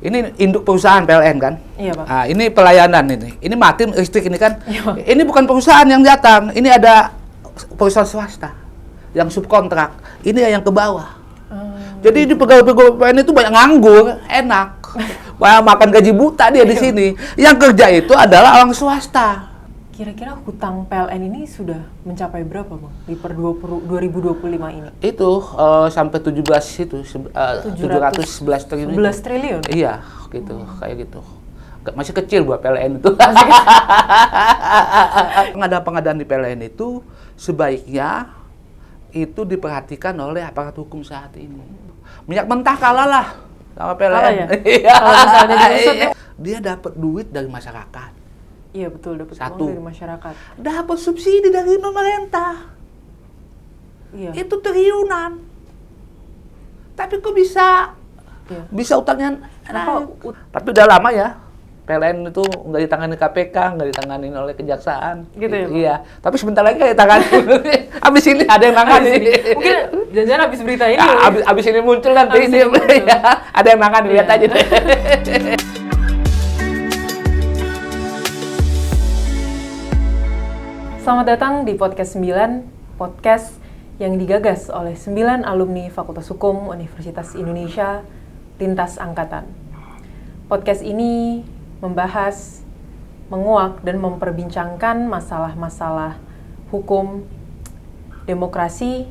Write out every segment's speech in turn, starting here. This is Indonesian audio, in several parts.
Ini induk perusahaan PLN kan? Iya, Pak. Nah, ini pelayanan ini. Ini mati listrik ini kan? Iya, Pak. Ini bukan perusahaan yang datang. Ini ada perusahaan swasta yang subkontrak. Ini yang ke bawah. Jadi di pegawai-pegawai PLN itu banyak nganggur, enak. Banyak makan gaji buta dia di sini. Yang kerja itu adalah orang swasta. Kira-kira hutang PLN ini sudah mencapai berapa, Bang? Di per 2025 ini? Itu sampai 17 itu 711 triliun. 11 triliun? Iya, gitu, kayak gitu. Masih kecil buat PLN itu. Pengadaan di PLN itu sebaiknya itu diperhatikan oleh aparat hukum saat ini. Minyak mentah kalah lah sama PLN. Kalah ya? Iya. Kalau misalnya diusut ya? Dia dapat duit dari masyarakat. Iya betul, dapat Satu. uang dari masyarakat. Dapat subsidi dari pemerintah. Iya. Itu triliunan. Tapi kok bisa utangnya naik. Tapi udah lama ya. PLN itu nggak ditangani KPK, nggak ditangani oleh kejaksaan. Gitu ya, Pak? Iya. Tapi sebentar lagi kayak ditangani. Abis ini ada yang nangani. Mungkin jangan-jangan habis berita ini. Abis ini muncul nanti Abis ini. ini muncul. Ya, ada yang nangani, lihat Iya. aja deh. Selamat datang di Podcast 9, podcast yang digagas oleh 9 alumni Fakultas Hukum Universitas Indonesia lintas angkatan. Podcast ini membahas, menguak, dan memperbincangkan masalah-masalah hukum, demokrasi,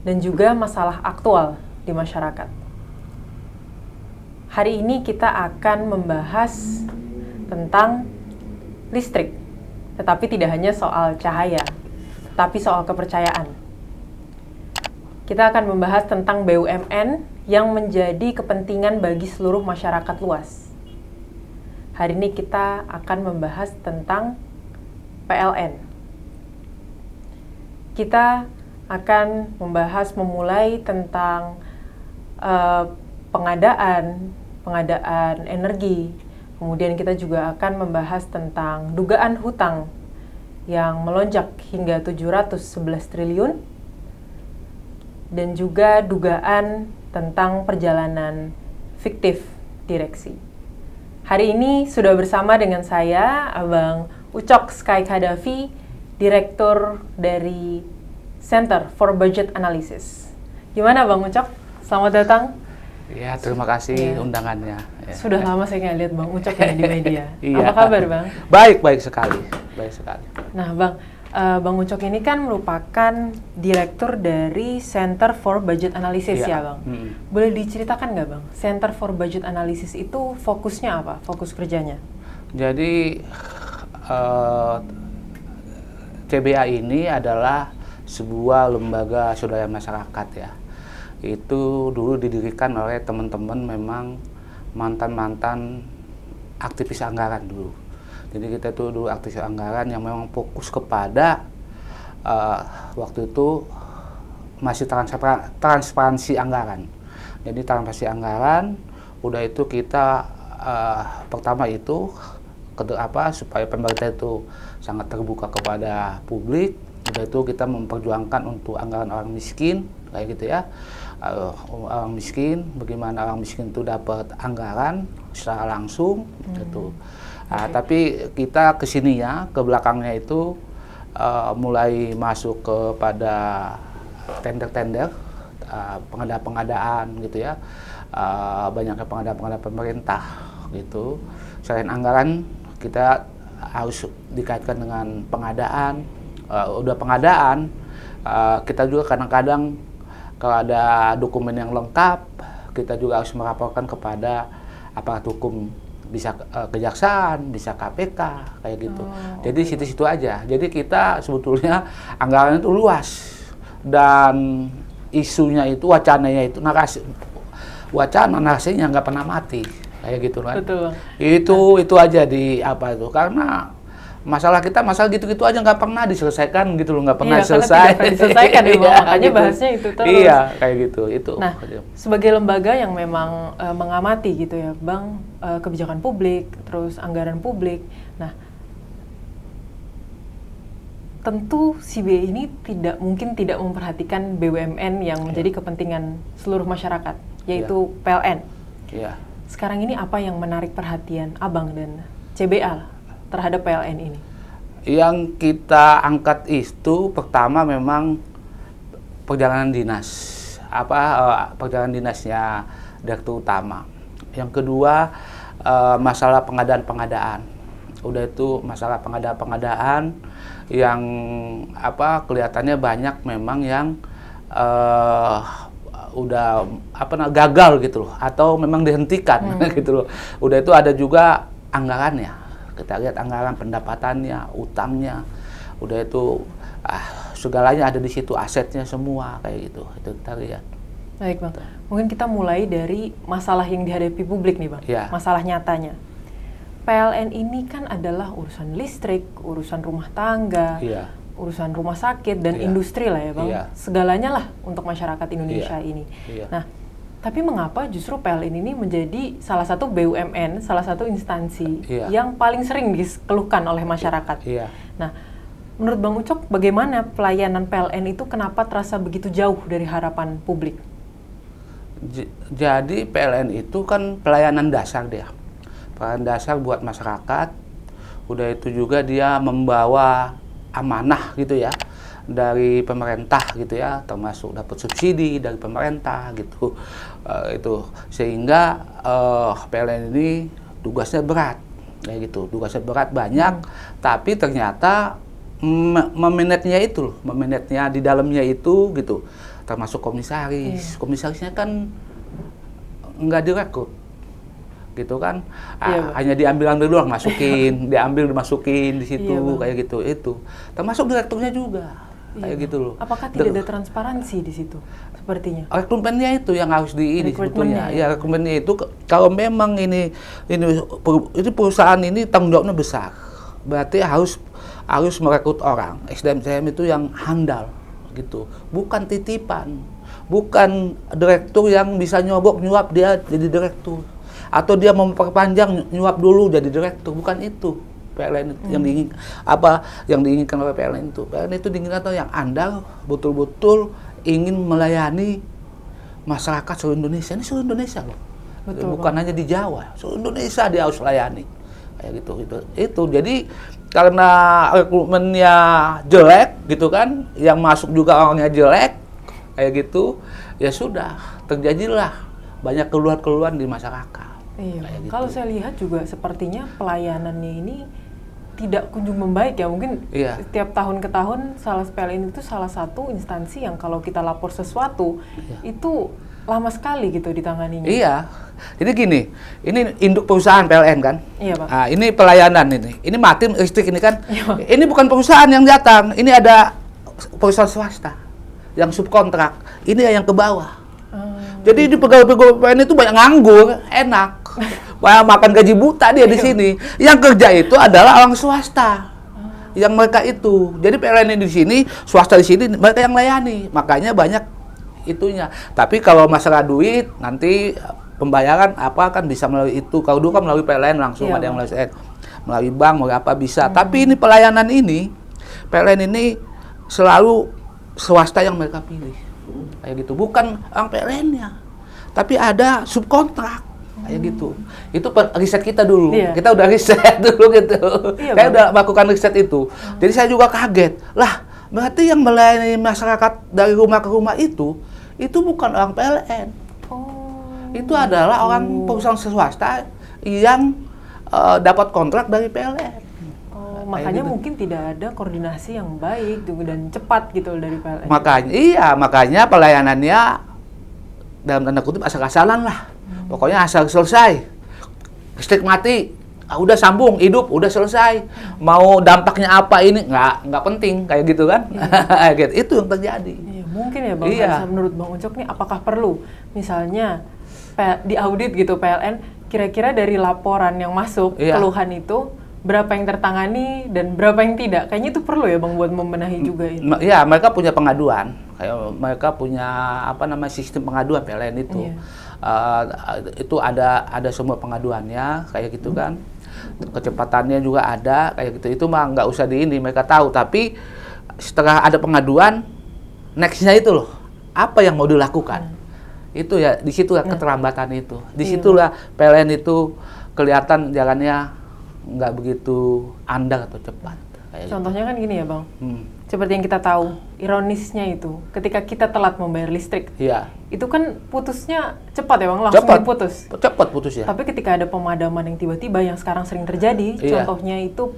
dan juga masalah aktual di masyarakat. Hari ini kita akan membahas tentang listrik, tetapi tidak hanya soal cahaya, tapi soal kepercayaan. Kita akan membahas tentang BUMN yang menjadi kepentingan bagi seluruh masyarakat luas. Hari ini kita akan membahas tentang PLN. Kita akan memulai tentang pengadaan energi. Kemudian kita juga akan membahas tentang dugaan hutang yang melonjak hingga 711 triliun dan juga dugaan tentang perjalanan fiktif direksi. Hari ini sudah bersama dengan saya, Abang Ucok Sky Khadafi, Direktur dari Center for Budget Analysis. Gimana Bang Ucok? Selamat datang. Ya, terima kasih undangannya. Ya. Sudah lama saya nggak lihat Bang Ucok ya di media. Iya. Apa kabar Bang? Baik sekali. Nah Bang, Bang Ucok ini kan merupakan direktur dari Center for Budget Analysis ya Bang. Boleh diceritakan nggak Bang, Center for Budget Analysis itu fokusnya apa? Fokus kerjanya? Jadi CBA ini adalah sebuah lembaga swadaya masyarakat ya. Itu dulu didirikan oleh teman-teman memang mantan-mantan aktivis anggaran dulu. Jadi kita itu dulu aktivis anggaran yang memang fokus kepada waktu itu masih transparansi anggaran. Jadi transparansi anggaran, udah itu kita pertama itu supaya pemerintah itu sangat terbuka kepada publik. Udah itu kita memperjuangkan untuk anggaran orang miskin, kayak gitu ya. Orang miskin, bagaimana orang miskin itu dapat anggaran secara langsung, gitu. Tapi kita kesininya, ke belakangnya itu mulai masuk kepada tender-tender, pengadaan-pengadaan gitu ya, banyaknya pengadaan-pengadaan pemerintah gitu. Selain anggaran, kita harus dikaitkan dengan pengadaan. Udah pengadaan, kita juga kadang-kadang kalau ada dokumen yang lengkap, kita juga harus melaporkan kepada aparat hukum, bisa kejaksaan, bisa KPK, kayak gitu. Jadi situ-situ aja. Jadi kita sebetulnya anggaran itu luas dan isunya itu, wacananya itu, narasinya nggak pernah mati, kayak gitu kan. Betul. Itu aja di apa itu, karena masalah gitu-gitu aja nggak pernah diselesaikan gitu loh, nggak pernah selesai. Tidak pernah diselesaikan ya, Bang. Makanya gitu. Bahasnya itu terus. Iya, kayak gitu. Itu. Nah, sebagai lembaga yang memang mengamati gitu ya, Bang, kebijakan publik, terus anggaran publik. Nah, tentu CBA ini mungkin tidak memperhatikan BUMN yang menjadi kepentingan seluruh masyarakat, yaitu PLN. Iya. sekarang ini apa yang menarik perhatian Abang dan CBA terhadap PLN ini? Yang kita angkat itu pertama memang perjalanan dinas, perjalanan dinasnya direktur utama. Yang kedua masalah pengadaan. Udah itu masalah pengadaan yang kelihatannya banyak memang yang udah gagal gitu loh, atau memang dihentikan gitu loh. Udah itu ada juga anggarannya, kita lihat anggaran pendapatannya, utangnya, udah itu segalanya ada di situ, asetnya semua kayak gitu, itu kita lihat. Baik Bang, mungkin kita mulai dari masalah yang dihadapi publik nih Bang, ya. Masalah nyatanya. PLN ini kan adalah urusan listrik, urusan rumah tangga, ya. Urusan rumah sakit dan industri lah ya Bang, segalanya lah untuk masyarakat Indonesia ini. Nah, tapi mengapa justru PLN ini menjadi salah satu BUMN, salah satu instansi yang paling sering dikeluhkan oleh masyarakat? Nah, menurut Bang Ucok, bagaimana pelayanan PLN itu kenapa terasa begitu jauh dari harapan publik? Jadi PLN itu kan pelayanan dasar dia, pelayanan dasar buat masyarakat. Udah itu juga dia membawa amanah gitu ya dari pemerintah gitu ya, termasuk dapat subsidi dari pemerintah gitu. Itu sehingga PLN ini tugasnya berat kayak gitu, tugasnya berat banyak, tapi ternyata memanagenya di dalamnya itu gitu, termasuk komisaris. Komisarisnya kan nggak direkrut gitu kan, hanya diambil doang, dimasukin di situ kayak gitu. Itu termasuk direkturnya juga kayak gitu loh. Apakah tidak ada transparansi di situ sepertinya? Rekrutmennya itu yang harus sebetulnya. Ya, rekrutmennya itu kalau memang ini perusahaan ini tanggung jawabnya besar, berarti harus merekrut orang SDM itu yang handal gitu, bukan titipan, bukan direktur yang bisa nyuap dia jadi direktur, atau dia memperpanjang nyuap dulu jadi direktur, bukan itu PLN yang diinginkan oleh PLN itu. PLN itu diinginkan yang andal, betul-betul ingin melayani masyarakat seluruh Indonesia. Ini seluruh Indonesia loh. Betul, bukan hanya di Jawa, seluruh Indonesia dia harus layani kayak gitu. Itu jadi karena rekrutmennya jelek gitu kan, yang masuk juga orangnya jelek kayak gitu, ya sudah terjadilah banyak keluhan-keluhan di masyarakat. Gitu. Kalau saya lihat juga sepertinya pelayanannya ini tidak kunjung membaik ya. Mungkin setiap tahun ke tahun PLN itu salah satu instansi yang kalau kita lapor sesuatu itu lama sekali gitu ditanganinya. Iya. Jadi gini, ini induk perusahaan PLN kan? Iya, Pak. Nah, ini pelayanan ini. Ini mati listrik ini kan? Ini bukan perusahaan yang datang, ini ada perusahaan swasta yang subkontrak. Ini yang ke bawah. Jadi di pegawai-pegawai PLN itu banyak nganggur, enak. Banyak makan gaji buta dia di sini. Yang kerja itu adalah orang swasta. Yang mereka itu. Jadi PLN di sini, swasta di sini, mereka yang layani. Makanya banyak itunya. Tapi kalau masalah duit, nanti pembayaran kan bisa melalui itu. Kalau dulu kan melalui PLN langsung, ada yang melalui bank, melalui apa bisa. Tapi ini pelayanan ini, PLN ini selalu swasta yang mereka pilih. Kayak gitu, bukan orang PLN-nya, tapi ada subkontrak kayak gitu. Itu riset kita dulu, kita udah riset dulu gitu. Saya udah melakukan riset itu. Jadi saya juga kaget, lah berarti yang melayani masyarakat dari rumah ke rumah itu bukan orang PLN. Itu adalah orang perusahaan swasta yang dapat kontrak dari PLN. Makanya mungkin tidak ada koordinasi yang baik dan cepat gitu dari PLN. Makanya pelayanannya dalam tanda kutip asal-asalan lah. Pokoknya asal selesai. Listrik mati, udah sambung, hidup, udah selesai. Mau dampaknya apa ini nggak penting kayak gitu kan? Itu yang terjadi. Mungkin ya Bang, menurut Bang Ucok nih, apakah perlu misalnya diaudit gitu PLN, kira-kira dari laporan yang masuk keluhan itu berapa yang tertangani dan berapa yang tidak? Kayaknya itu perlu ya Bang buat membenahi juga itu. Iya, mereka punya pengaduan. Mereka punya sistem pengaduan PLN itu. Itu ada semua pengaduannya kayak gitu kan. Kecepatannya juga ada kayak gitu. Itu mah nggak usah mereka tahu. Tapi setelah ada pengaduan, next-nya itu loh, apa yang mau dilakukan? Itu ya, di situ Nah. keterlambatan itu. Di Iya, situlah PLN itu kelihatan jalannya nggak begitu andal atau cepat. Kayak Contohnya kan gini ya Bang, gitu. seperti yang kita tahu, ironisnya itu, ketika kita telat membayar listrik, Iya, itu kan putusnya cepat ya Bang, langsung cepat. diputus. Cepat putus ya. Tapi ketika ada pemadaman yang tiba-tiba yang sekarang sering terjadi, Iya. contohnya itu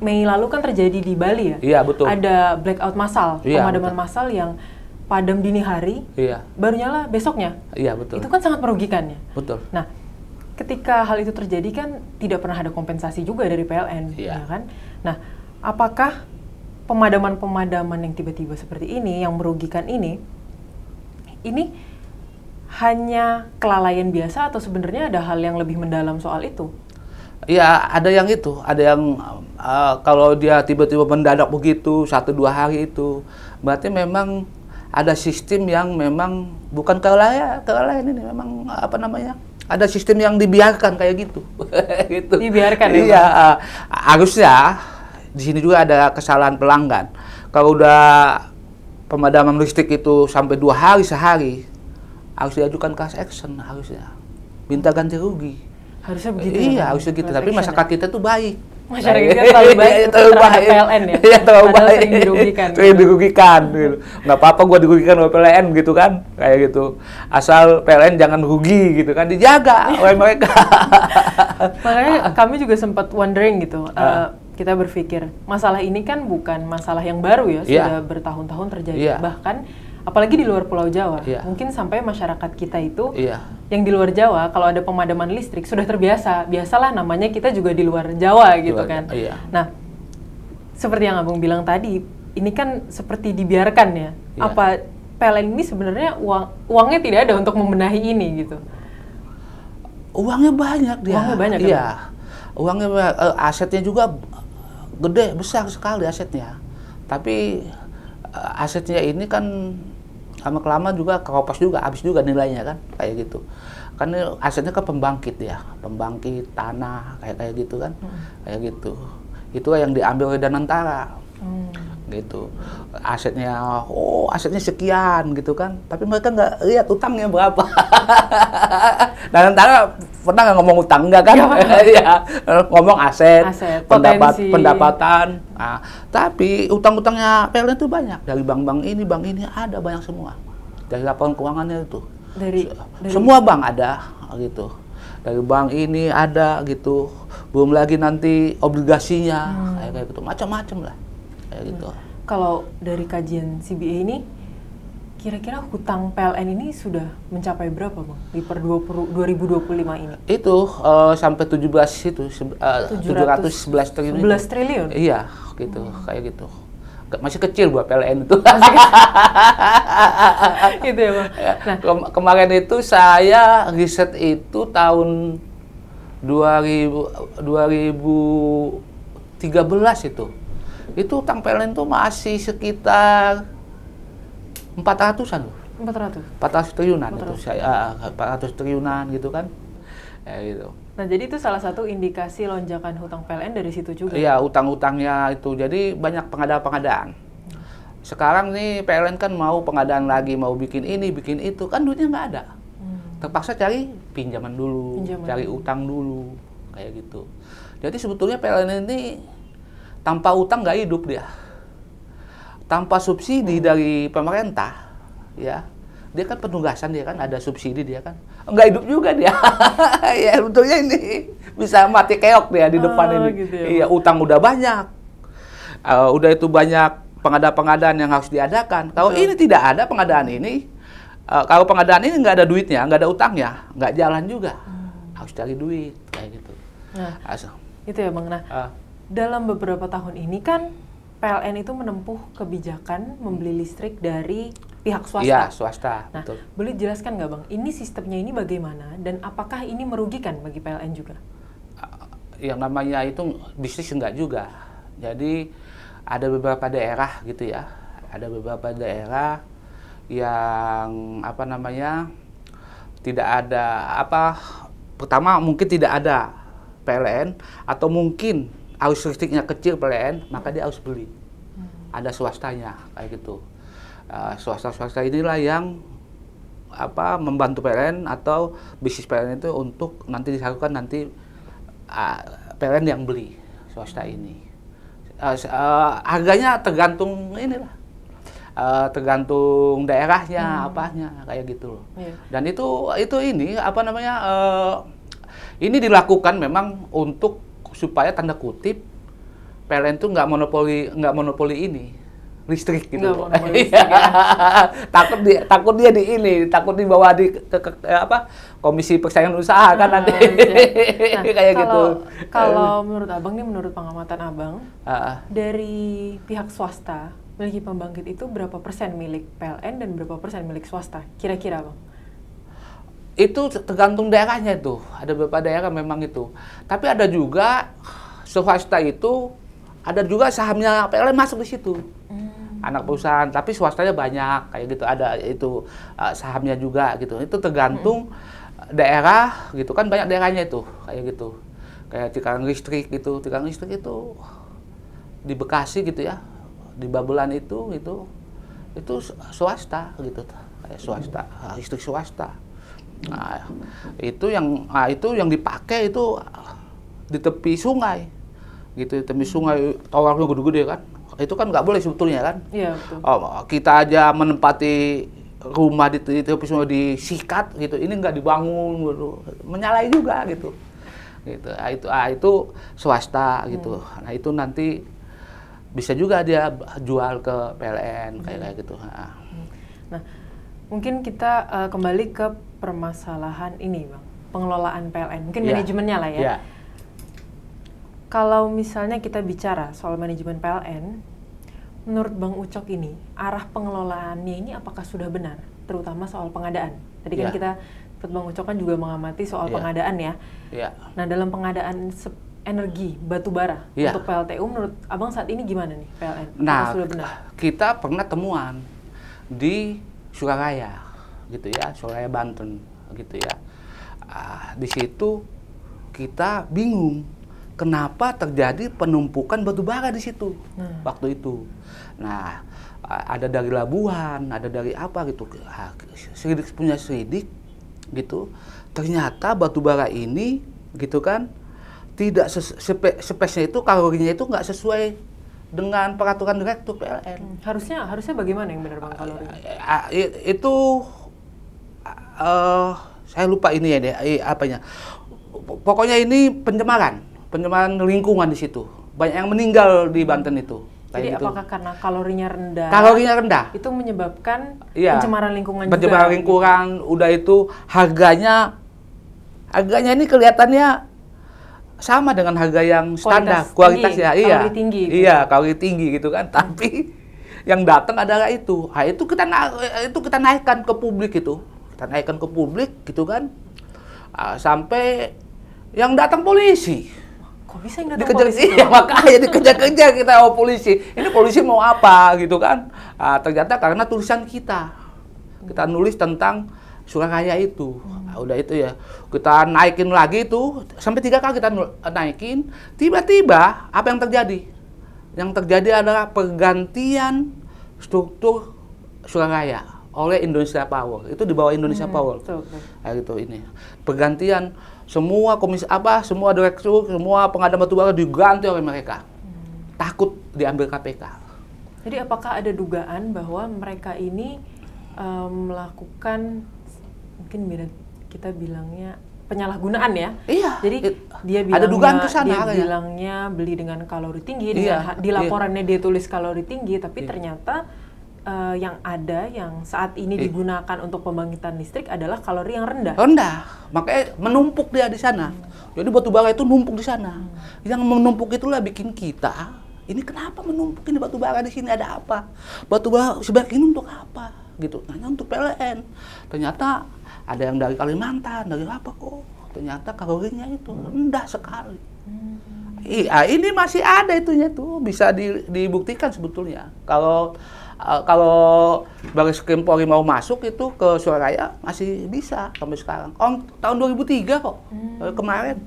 Mei lalu kan terjadi di Bali ya. Iya, betul. Ada blackout massal, Iya, pemadaman betul. massal yang padam dini hari, Iya, baru nyala besoknya. iya betul. Itu kan sangat merugikan ya. Betul. Nah, ketika hal itu terjadi kan tidak pernah ada kompensasi juga dari PLN, Iya. ya kan? Nah, apakah pemadaman-pemadaman yang tiba-tiba seperti ini, yang merugikan ini hanya kelalaian biasa atau sebenarnya ada hal yang lebih mendalam soal itu? Iya, ada yang itu, ada yang kalau dia tiba-tiba mendadak begitu 1-2 hari itu, berarti memang ada sistem yang memang bukan kelalaian ini, memang apa namanya? Ada sistem yang dibiarkan kayak gitu. Gitu. Dibiarkan ya, Iya, harusnya di sini juga ada kesalahan pelanggan. Kalau udah pemadaman listrik itu sampai 2 hari sehari, harus diajukan class action harusnya. Minta ganti rugi. Harusnya begitu. Iya, ya, harusnya gitu. class Tapi action masyarakat ya? kita tuh baik. Masyarakat kita terlalu baik terhadap PLN ya. Iya, terlalu Padahal baik. sering dirugikan. Sering dirugikan. Gitu. Nggak apa-apa gua dirugikan oleh PLN gitu kan. Kayak gitu. Asal PLN jangan rugi gitu kan. Dijaga oleh mereka. Makanya kami juga sempat wondering gitu. Kita berpikir, masalah ini kan bukan masalah yang baru ya, Iya. sudah bertahun-tahun terjadi. Iya. Bahkan apalagi di luar Pulau Jawa, Iya. mungkin sampai masyarakat kita itu Iya. yang di luar Jawa kalau ada pemadaman listrik sudah terbiasa. Biasalah namanya kita juga di luar Jawa gitu Luar- kan. iya. Nah, seperti yang Abang bilang tadi, ini kan seperti dibiarkan ya. Iya. Apa PLN ini sebenarnya uangnya tidak ada untuk membenahi ini gitu. Uangnya banyak dia. Uangnya banyak, kan? Iya. Uangnya asetnya juga gede, besar sekali asetnya. Tapi asetnya ini kan lama-kelamaan juga keropas juga, habis juga nilainya kan, kayak gitu. Kan ini asetnya kan pembangkit ya, pembangkit tanah kayak gitu kan, kayak gitu. Itu yang diambil oleh Danantara. Gitu, asetnya sekian gitu kan, tapi mereka nggak lihat utangnya berapa. Dan antara pernah nggak ngomong utang nggak kan? Iya, ngomong aset, potensi. pendapatan. Nah, tapi utang-utangnya PLN itu banyak, dari bank-bank ini ada banyak semua, dari laporan keuangannya itu. Dari Semua bank ada gitu, dari bank ini ada gitu, belum lagi nanti obligasinya kayak gitu, macam-macam lah. Gitu. Kalau dari kajian CBA ini, kira-kira hutang PLN ini sudah mencapai berapa Bang di per 2025 ini? Itu sampai 17 itu 711 triliun. 11 triliun? Iya, gitu, kayak gitu. Masih kecil buat PLN itu. Gitu ya Bang. Nah, Kemarin itu saya riset itu tahun 2013 itu. Itu utang PLN itu masih sekitar 400-an loh. 400. 400 triliunan itu saya 400 triliunan gitu kan. Ya gitu. Nah, jadi itu salah satu indikasi lonjakan hutang PLN dari situ juga. Iya, utang-utangnya itu. Jadi banyak pengadaan-pengadaan. Sekarang nih PLN kan mau pengadaan lagi, mau bikin ini, bikin itu, kan duitnya nggak ada. Terpaksa cari pinjaman dulu, cari utang dulu, kayak gitu. Jadi sebetulnya PLN ini tanpa utang nggak hidup dia. Tanpa subsidi dari pemerintah, ya, dia kan penugasan, dia kan ada subsidi, dia kan nggak hidup juga dia. Ya sebetulnya ini bisa mati keok dia di depan ini. Gitu ya, iya, utang udah banyak, udah itu banyak pengadaan-pengadaan yang harus diadakan. Kalau ini tidak ada pengadaan ini, kalau pengadaan ini nggak ada duitnya, nggak ada utangnya, nggak jalan juga. Harus cari duit kayak gitu. Nah, itu ya Bang. Nah, dalam beberapa tahun ini kan PLN itu menempuh kebijakan membeli listrik dari pihak swasta. Iya, swasta. Nah, betul. boleh jelaskan nggak Bang, ini sistemnya ini bagaimana dan apakah ini merugikan bagi PLN juga? Yang namanya itu bisnis enggak juga. Jadi ada beberapa daerah gitu ya. Ada beberapa daerah yang apa namanya tidak ada pertama mungkin tidak ada PLN atau mungkin arus listriknya kecil PLN, maka dia harus beli. Ada swastanya kayak gitu. Swasta-swasta inilah yang membantu PLN atau bisnis PLN itu untuk nanti disalurkan nanti PLN yang beli swasta ini. Harganya tergantung inilah, tergantung daerahnya, apanya kayak gitu loh. Iya. Dan itu ini ini dilakukan memang untuk supaya tanda kutip PLN itu nggak monopoli ini listrik gitu. Nggak monopoli listrik, ya. takut dia takut dibawa ke Komisi Persaingan Usaha kan nanti. Nah, kayak gitu. Kalau menurut Abang nih, menurut pengamatan Abang, dari pihak swasta memiliki pembangkit itu berapa persen milik PLN dan berapa persen milik swasta? Kira-kira, Bang? Itu tergantung daerahnya itu. Ada beberapa daerah memang itu. Tapi ada juga swasta itu ada juga sahamnya PLN masuk di situ. Anak perusahaan, tapi swastanya banyak kayak gitu, ada itu sahamnya juga gitu. Itu tergantung daerah gitu kan, banyak daerahnya itu kayak gitu. Kayak Cikarang Listrik gitu, Cikarang Listrik itu di Bekasi gitu ya, di Babelan itu swasta gitu, kayak swasta, listrik swasta. Nah, itu yang dipakai itu di tepi sungai gitu, di tepi sungai towernya gede-gede kan. Itu kan nggak boleh sebetulnya kan. Iya, betul. Kita aja menempati rumah di tepi sungai disikat gitu, ini nggak dibangun gitu. Menyalahi juga gitu. Itu swasta gitu. Nah itu nanti bisa juga dia jual ke PLN kayak gitu. Nah, mungkin kita kembali ke permasalahan ini, Bang, pengelolaan PLN, mungkin manajemennya lah ya. Yeah. Kalau misalnya kita bicara soal manajemen PLN, menurut Bang Ucok ini, arah pengelolaannya ini apakah sudah benar? Terutama soal pengadaan. Tadi kan kita, Bang Ucok kan juga mengamati soal pengadaan ya. Nah, dalam pengadaan energi batu bara untuk PLTU, menurut Abang saat ini gimana nih PLN? Nah, sudah benar? Kita pernah temuan di Suralaya, gitu ya, Suralaya Banten, gitu ya. Di situ kita bingung. Kenapa terjadi penumpukan batu bara di situ waktu itu? Nah, ada dari Labuhan, ada dari apa gitu, punya selidik gitu. Ternyata batu bara ini gitu kan tidak spesinya itu, kalorinya itu nggak sesuai dengan peraturan direktur PLN. Harusnya bagaimana yang benar, Bang, kalorinya? Itu saya lupa ini ya deh, apanya. Pokoknya ini pencemaran lingkungan di situ. Banyak yang meninggal di Banten itu. Jadi gitu. apakah karena kalorinya rendah? Kalorinya rendah. Itu menyebabkan pencemaran lingkungan juga. Pencemaran lingkungan, udah itu harganya ini kelihatannya sama dengan harga yang standar, kualitasnya. Kalori tinggi. Iya, kalori tinggi gitu kan. Tapi yang datang adalah itu. Nah, itu kita naikkan ke publik itu. Kita naikkan ke publik gitu kan. Sampai yang datang polisi. Kok bisa yang datang polisi? Iya, makanya dikejar-kejar kita polisi. Ini polisi mau apa gitu kan? Ternyata karena tulisan kita nulis tentang Suralaya itu. Udah itu ya, kita naikin lagi itu sampai 3 kali kita naikin. Tiba-tiba apa yang terjadi? Yang terjadi adalah pergantian struktur Suralaya oleh Indonesia Power. Itu di bawah Indonesia Power. Gitu ini. Pergantian semua semua direktur, semua pengadaan batubara diganti oleh mereka. Takut diambil KPK. Jadi apakah ada dugaan bahwa mereka ini melakukan, mungkin kita bilangnya penyalahgunaan ya? Iya. Jadi dia bilangnya, ada dugaan kesana, bilangnya beli dengan kalori tinggi, di laporannya dia tulis kalori tinggi, tapi ternyata yang ada yang saat ini digunakan untuk pembangkitan listrik adalah kalori yang rendah. Makanya menumpuk dia di sana. Jadi batu bara itu numpuk di sana. Yang menumpuk itulah bikin kita, ini kenapa menumpuk ini batu bara di sini, ada apa? Batu bara sebanyak ini untuk apa? Gitu. Nanya untuk PLN. Ternyata ada yang dari Kalimantan, dari apa kok? Ternyata kalorinya itu rendah sekali. Ini masih ada itunya tuh, bisa dibuktikan sebetulnya. Kalau Baris Krim Polri mau masuk itu ke Suralaya masih bisa sampai sekarang. Tahun 2003 kok, kemarin.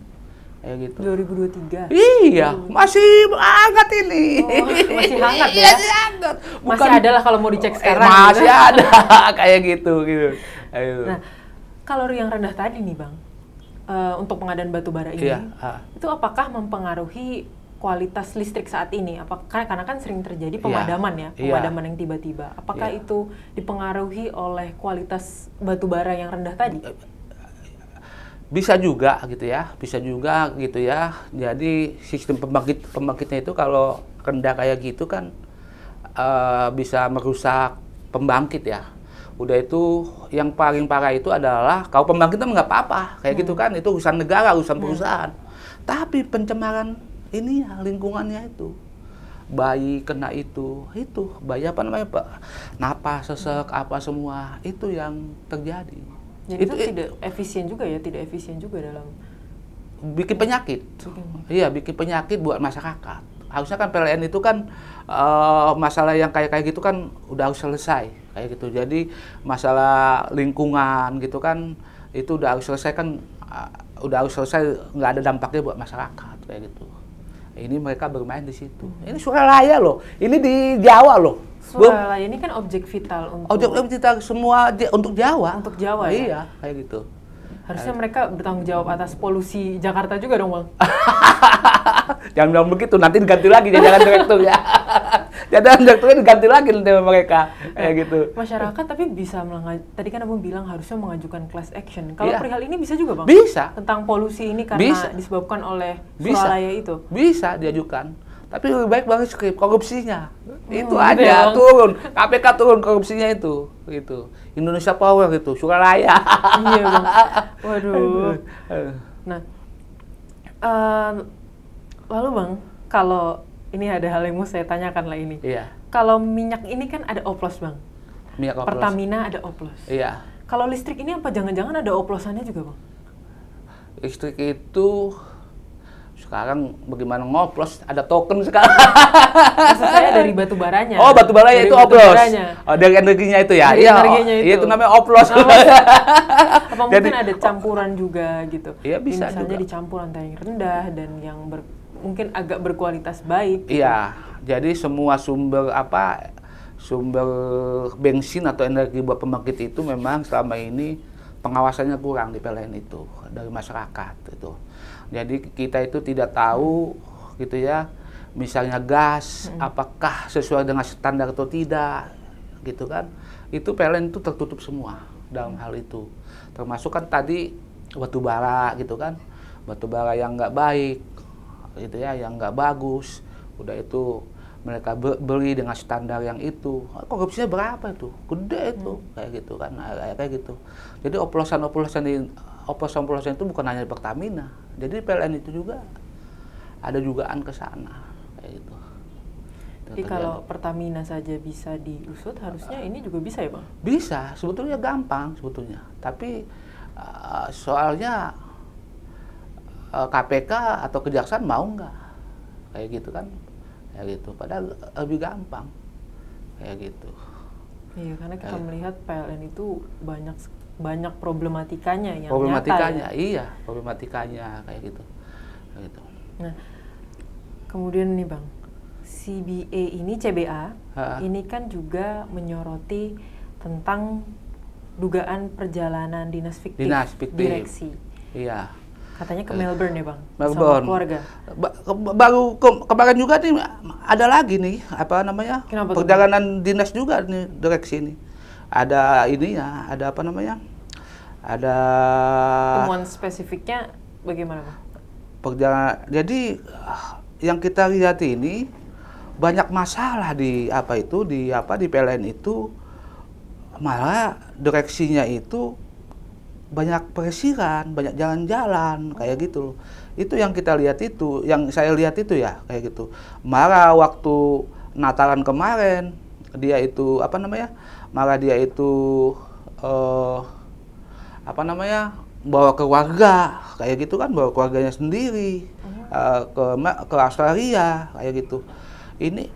Kayak gitu. 2023? Iya, masih hangat ini. Masih hangat ya? Masih hangat. Masih ada lah kalau mau dicek sekarang. Masih ada, kayak gitu. Ayo. Nah, kalori yang rendah tadi nih Bang, untuk pengadaan batu bara ini, Iya, itu apakah mempengaruhi kualitas listrik saat ini? Apakah karena kan sering terjadi pemadaman ya, pemadaman yang tiba-tiba. Apakah itu dipengaruhi oleh kualitas batu bara yang rendah tadi? Bisa juga gitu ya, bisa juga gitu ya. Jadi sistem pembangkitnya itu kalau rendah kayak gitu kan bisa merusak pembangkit ya. Udah itu yang paling parah itu adalah kalau pembangkitnya nggak apa-apa kayak gitu kan, itu urusan negara, urusan perusahaan. Tapi pencemaran ini ya, lingkungannya itu. Bayi kena itu bayi apa namanya Pak? Napas, sesek, apa semua itu yang terjadi. Jadi itu tidak efisien juga ya, tidak efisien juga dalam bikin penyakit. Iya, bikin penyakit buat masyarakat. Harusnya kan PLN itu kan masalah yang kayak gitu kan udah harus selesai kayak gitu. Jadi masalah lingkungan gitu kan itu udah harus selesai kan, udah harus selesai, nggak ada dampaknya buat masyarakat kayak gitu. Ini mereka bermain di situ. Ini Suralaya loh. Ini di Jawa loh. Suralaya ini kan objek vital untuk objek vital semua untuk Jawa. Untuk Jawa ya. Iya, kayak gitu. Harusnya mereka bertanggung jawab atas polusi Jakarta juga dong, Bang. Jangan bilang begitu, nanti diganti lagi jajaran direktur ya. Jajaran direkturnya diganti lagi nanti sama mereka, kayak gitu. Masyarakat tapi bisa tadi kan Abang bilang harusnya mengajukan class action. Kalau perihal ini bisa juga, Bang? Bisa. Tentang polusi ini karena disebabkan oleh Suralaya itu? Bisa diajukan. Tapi lebih baik banget korupsinya. Itu gitu aja, ya, turun. KPK turun korupsinya itu. Gitu. Indonesia Power gitu, Suralaya. Iya, Bang. Waduh. Nah, lalu Bang, kalau ini ada hal yang mau saya tanyakan lah ini. Iya. Kalau minyak ini kan ada oplos, Bang. Minyak oplos. Pertamina ada oplos. Iya. Kalau listrik ini apa jangan-jangan ada oplosannya juga, Bang? Listrik itu sekarang bagaimana ngoplos, ada token sekarang. Maksud saya dari batu baranya. Oh, batu baranya itu oplos. Oh, dari energinya itu ya. Dari energinya itu. Iya, itu namanya oplos. Apa mungkin Jadi, ada campuran juga gitu? Iya, bisa misalnya juga. dicampur antara yang rendah dan yang mungkin agak berkualitas baik. Gitu. Iya, jadi semua sumber bensin atau energi buat pembangkit itu memang selama ini pengawasannya kurang di PLN itu dari masyarakat itu. Jadi kita itu tidak tahu gitu ya, misalnya gas apakah sesuai dengan standar atau tidak gitu kan. Itu PLN itu tertutup semua dalam hal itu. Termasuk kan tadi batu bara gitu kan. Batu bara yang nggak baik gitu ya, yang nggak bagus. Udah itu mereka beli dengan standar yang itu. Korupsinya berapa itu? Gede itu kayak gitu kan, kayak gitu. Jadi oplosan itu bukan hanya di Pertamina. Jadi PLN itu juga ada dugaan ke sana kayak gitu. Jadi kalau Pertamina saja bisa diusut, harusnya ini juga bisa ya, Bang? Bisa, sebetulnya gampang sebetulnya. Tapi soalnya KPK atau kejaksaan mau nggak kayak gitu kan? Kayak gitu. Padahal lebih gampang kayak gitu. Iya, karena kita melihat PLN itu banyak problematikanya yang problematikanya, nyata, ya? Iya, problematikanya kayak gitu. Nah, kemudian nih Bang, CBA ini kan juga menyoroti tentang dugaan perjalanan dinas fiktif direksi. Iya. Katanya ke Melbourne ya Bang, Melbourne. sama keluarga. Baru kemarin juga nih ada lagi nih apa namanya? Kenapa perjalanan dinas juga nih direksi ini. Ada ininya, ada apa namanya? Ada temuan spesifiknya bagaimana, Bang? Jadi yang kita lihat ini banyak masalah di PLN itu, malah direksinya itu banyak peresiran, banyak jalan-jalan kayak gitu. Itu yang kita lihat itu, yang saya lihat itu ya kayak gitu. Malah waktu Natalan kemarin dia itu bawa keluarga kayak gitu kan, bawa keluarganya sendiri ke Australia kayak gitu. Ini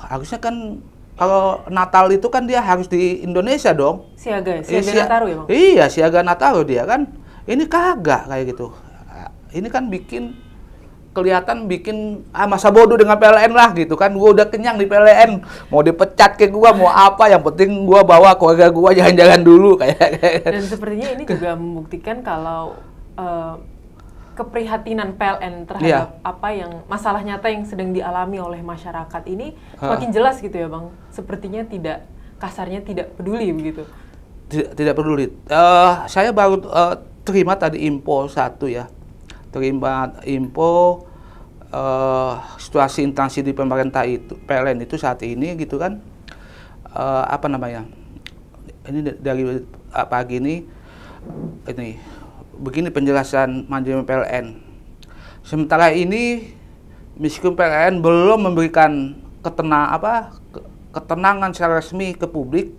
harusnya kan kalau Natal itu kan dia harus di Indonesia dong. Siaga Nataru ya Bang? Iya, siaga Nataru dia kan. Ini kagak kayak gitu. Ini kan bikin kelihatan bikin masa bodoh dengan PLN lah gitu kan. Gue udah kenyang di PLN, mau dipecat kayak gue mau apa, yang penting gue bawa keluarga gue jalan-jalan dulu kayak. Dan sepertinya ini juga membuktikan kalau keprihatinan PLN terhadap apa yang masalah nyata yang sedang dialami oleh masyarakat ini makin jelas gitu ya Bang. Sepertinya kasarnya tidak peduli begitu. Tidak peduli. Saya baru terima tadi info satu ya. Terima info situasi instansi di pemerintah itu, PLN itu saat ini gitu kan. Apa namanya? Ini dari pagi ini begini penjelasan manajemen PLN. Sementara ini meskipun PLN belum memberikan ketenangan secara resmi ke publik,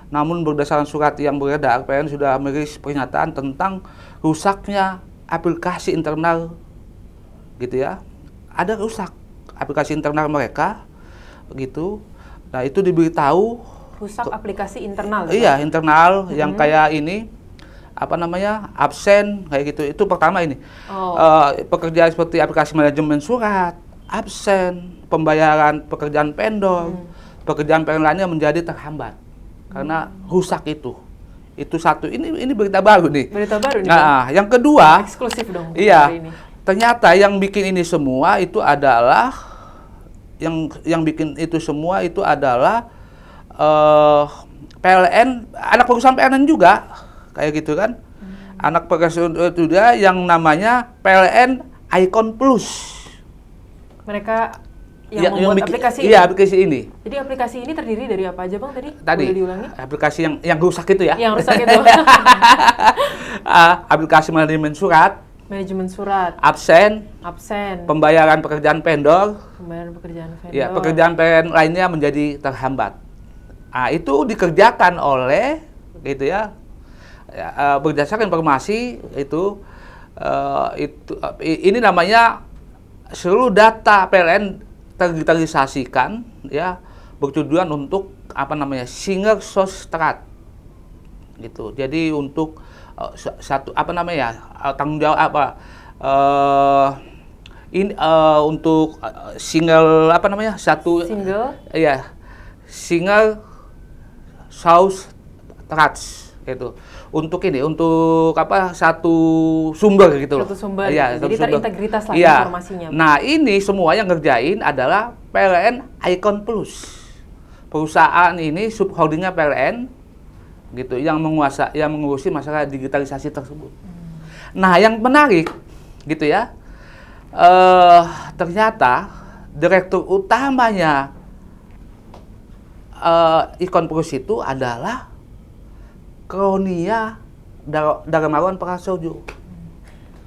namun berdasarkan surat yang beredar, PLN sudah merilis pernyataan tentang rusaknya aplikasi internal gitu ya. Ada rusak aplikasi internal mereka gitu. Nah, itu diberitahu rusak aplikasi internal. Iya, internal yang kayak ini absen kayak gitu. Itu pertama ini. Pekerjaan seperti aplikasi manajemen surat, absen, pembayaran pekerjaan vendor, pekerjaan lainnya menjadi terhambat karena rusak itu. Itu satu. Ini berita baru nih. Berita baru nih. Nah, yang kedua, eksklusif dong. Iya. Ini. Ternyata yang bikin ini semua itu adalah yang bikin itu semua itu adalah PLN, anak perusahaan PLN juga. Kayak gitu kan. Anak perusahaan itu juga yang namanya PLN Icon Plus. Mereka yang membuat aplikasi ini? Iya, aplikasi ini. Jadi aplikasi ini terdiri dari apa aja Bang tadi? Boleh diulangi? Aplikasi yang rusak itu ya. Yang rusak itu. Aplikasi manajemen surat. Manajemen surat. Absen. Pembayaran pekerjaan vendor. Ya, pekerjaan PLN lainnya menjadi terhambat. Itu dikerjakan oleh gitu ya. Berdasarkan informasi itu ini namanya seluruh data PLN terdigitalisasikan ya, bertujuan untuk single source strat gitu. Jadi untuk tanggung jawab untuk single single source strat gitu. Untuk satu sumber gitu loh. Satu sumber. Ya, jadi terintegritas lah informasinya. Nah, ini semua yang ngerjain adalah PLN Icon Plus. Perusahaan ini subholdingnya PLN gitu yang mengurusi masalah digitalisasi tersebut. Nah, yang menarik gitu ya. Ternyata direktur utamanya Icon Plus itu adalah Kronia Darmawan Prasojo.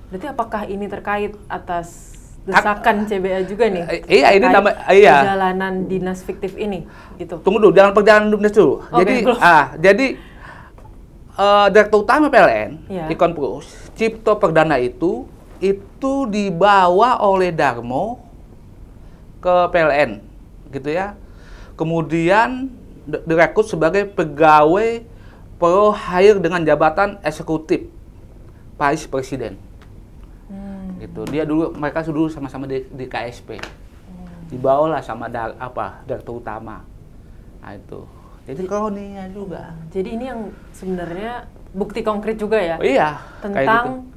Berarti apakah ini terkait atas desakan CBA juga nih? Iya, ini perjalanan dinas fiktif ini, gitu. Tunggu dulu, jangan perjalanan dinas dulu. Jadi direktur utama PLN, Icon Plus, Cipto Perdana itu dibawa oleh Darmo ke PLN, gitu ya. Kemudian direkrut sebagai pegawai pro hire dengan jabatan eksekutif Vice Presiden. Gitu. Mereka dulu sama-sama di KSP. Dibawalah sama direktur utama. Nah, itu. Jadi kroninya juga. Jadi ini yang sebenarnya bukti konkret juga ya. Iya. Tentang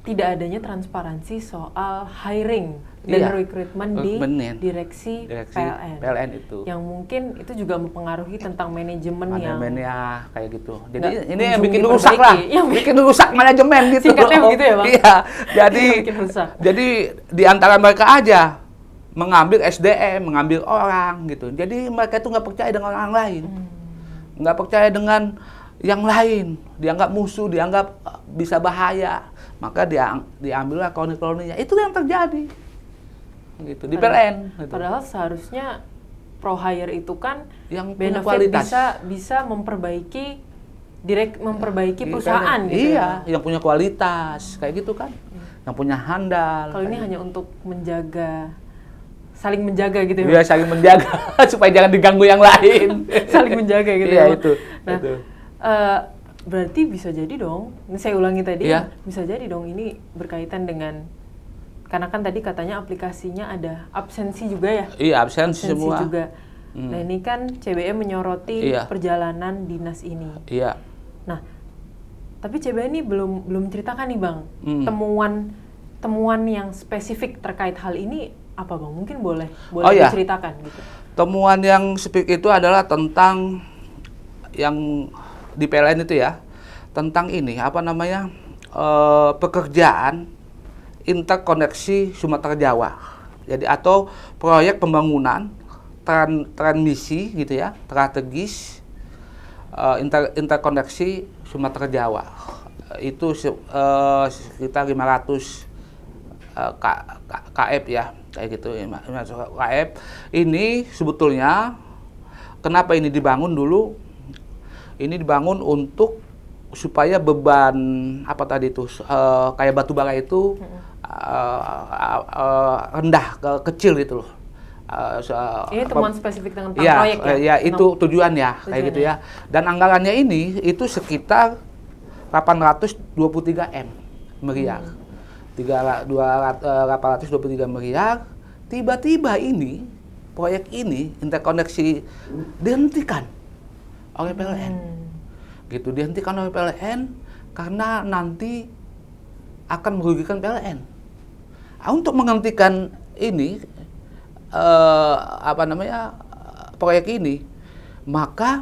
tidak adanya transparansi soal hiring dan rekrutmen di direksi PLN itu. Yang mungkin itu juga mempengaruhi tentang manajemennya kayak gitu. Jadi ini yang bikin rusak lah. Bikin rusak manajemen gitu. Singkatnya begitu ya Bang? Iya. Jadi di antara mereka aja mengambil SDM, mengambil orang gitu. Jadi mereka itu nggak percaya dengan orang lain. Nggak percaya dengan yang lain. Dianggap musuh, dianggap bisa bahaya. Maka diambillah koloni-koloninya. Itu yang terjadi. Gitu di PLN. Gitu. Padahal seharusnya pro hire itu kan yang benefit bisa memperbaiki perusahaan gitu. Iya, yang punya kualitas kayak gitu kan. Yang punya handal. Kalau ini hanya untuk saling menjaga gitu ya. Iya, saling menjaga supaya jangan diganggu yang lain. Saling menjaga gitu. Iya, ya. itu. Nah, itu. Berarti bisa jadi dong, ini saya ulangi tadi, bisa jadi dong ini berkaitan dengan Karena kan tadi katanya aplikasinya ada absensi juga ya? Iya, absensi Absensi semua. juga. Nah ini kan CBE menyoroti Iya. perjalanan dinas ini. Iya. Nah, tapi CBE ini belum ceritakan nih Bang, temuan yang spesifik terkait hal ini apa Bang? Mungkin boleh iya. diceritakan gitu. Temuan yang spesifik itu adalah tentang yang di PLN itu ya, tentang ini apa namanya pekerjaan interkoneksi Sumatera Jawa. Jadi atau proyek pembangunan transmisi gitu ya, strategis interkoneksi Sumatera Jawa. Itu sekitar 500 KF ya, kayak gitu. 500 KF. Ini sebetulnya kenapa ini dibangun dulu? Ini dibangun untuk supaya beban apa tadi itu kayak batu bara itu rendah, kecil gitu loh. Ini temuan spesifik tentang ya, proyek ya? Ya itu tujuan ya, kayak gitu ya. Dan anggarannya ini itu sekitar 823 miliar. 823 miliar. Tiba-tiba ini proyek ini interkoneksi dihentikan oleh PLN. Gitu, dihentikan oleh PLN karena nanti akan merugikan PLN. Untuk menghentikan ini proyek ini, maka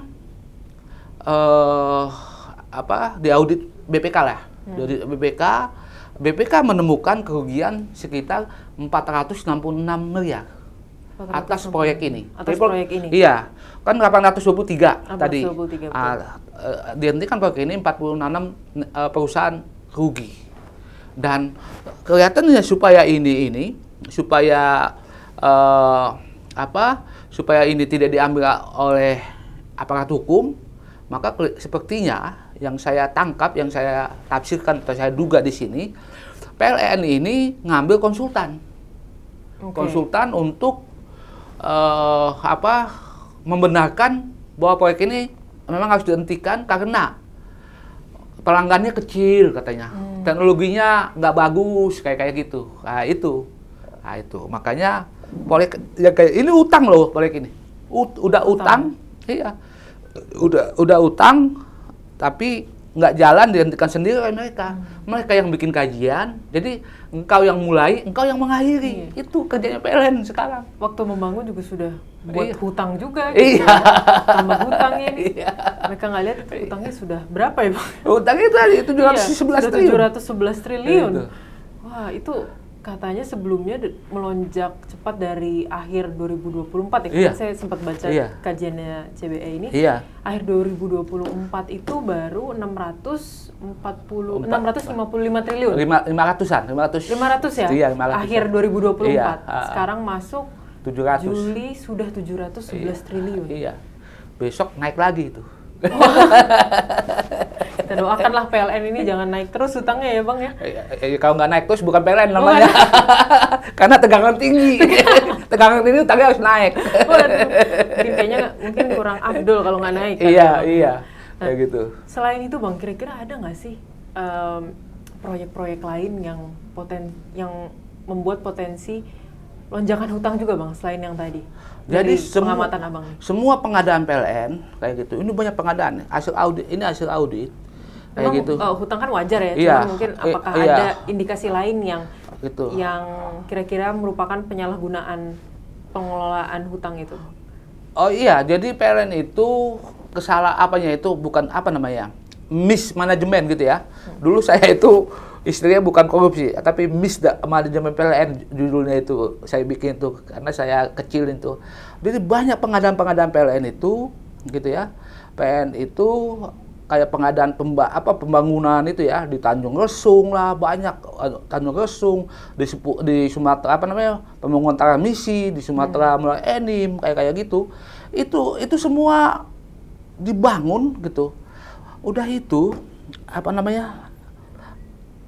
diaudit BPK lah. Dari BPK menemukan kerugian sekitar 466 miliar atas proyek ini. Proyek ini. Iya, kan 823 tadi. 823. Dihentikan proyek ini 46 perusahaan rugi. Dan kelihatannya supaya supaya ini tidak diambil oleh aparat hukum, maka sepertinya yang saya tangkap, yang saya tafsirkan atau saya duga di sini, PLN ini ngambil konsultan. Konsultan untuk membenarkan bahwa proyek ini memang harus dihentikan karena pelanggannya kecil katanya, teknologinya nggak bagus kayak gitu. Nah itu makanya proyek ya kayak ini utang loh, proyek ini udah utang, iya udah utang tapi nggak jalan, dihentikan sendiri oleh mereka yang bikin kajian. Jadi engkau yang mulai, engkau yang mengakhiri. Itu kerjanya PLN sekarang. Waktu membangun juga sudah buat hutang juga gitu. Iya. Tambah hutangnya ini. Iya. Mereka nggak lihat hutangnya sudah berapa ya Bang? Hutangnya tadi 711 triliun. 711 triliun. Wah, itu katanya sebelumnya melonjak cepat dari akhir 2024 ya. Iya. Saya sempat baca kajiannya CBE ini. Iya. Akhir 2024 itu baru 655 triliun. 500-an, 500 ya? Iya, 500. Akhir 2024. Iya. Sekarang masuk 700. Juli sudah 711 triliun. Iya. Besok naik lagi itu. Kita doakanlah PLN ini jangan naik terus hutangnya ya Bang ya. Kalau nggak naik terus bukan PLN namanya. Karena tegangan tinggi. Tegangan tinggi hutangnya harus naik. Mungkin kurang afdol kalau nggak naik. Iya. Kayak gitu. Selain itu Bang, kira-kira ada nggak sih proyek-proyek lain yang membuat potensi lonjakan hutang juga Bang, selain yang tadi? Jadi pengamatan Abang nih. Semua pengadaan PLN kayak gitu. Ini banyak pengadaan. Hasil audit. Kayak gitu. Hutang kan wajar ya. Iya. Cuma mungkin apakah ada indikasi lain yang gitu. Yang kira-kira merupakan penyalahgunaan pengelolaan hutang itu? Oh iya, jadi PLN itu bukan mismanagement gitu ya. Dulu saya itu istilahnya bukan korupsi, tapi mismanagement PLN judulnya itu saya bikin itu karena saya kecilin itu. Jadi banyak pengadaan PLN itu gitu ya. PLN itu kayak pengadaan pembangunan itu ya di Tanjung Lesung lah, banyak Tanjung Lesung di Sumatera pembangunan transmisi di Sumatera mulai Enim kayak gitu. Itu semua dibangun gitu. Udah itu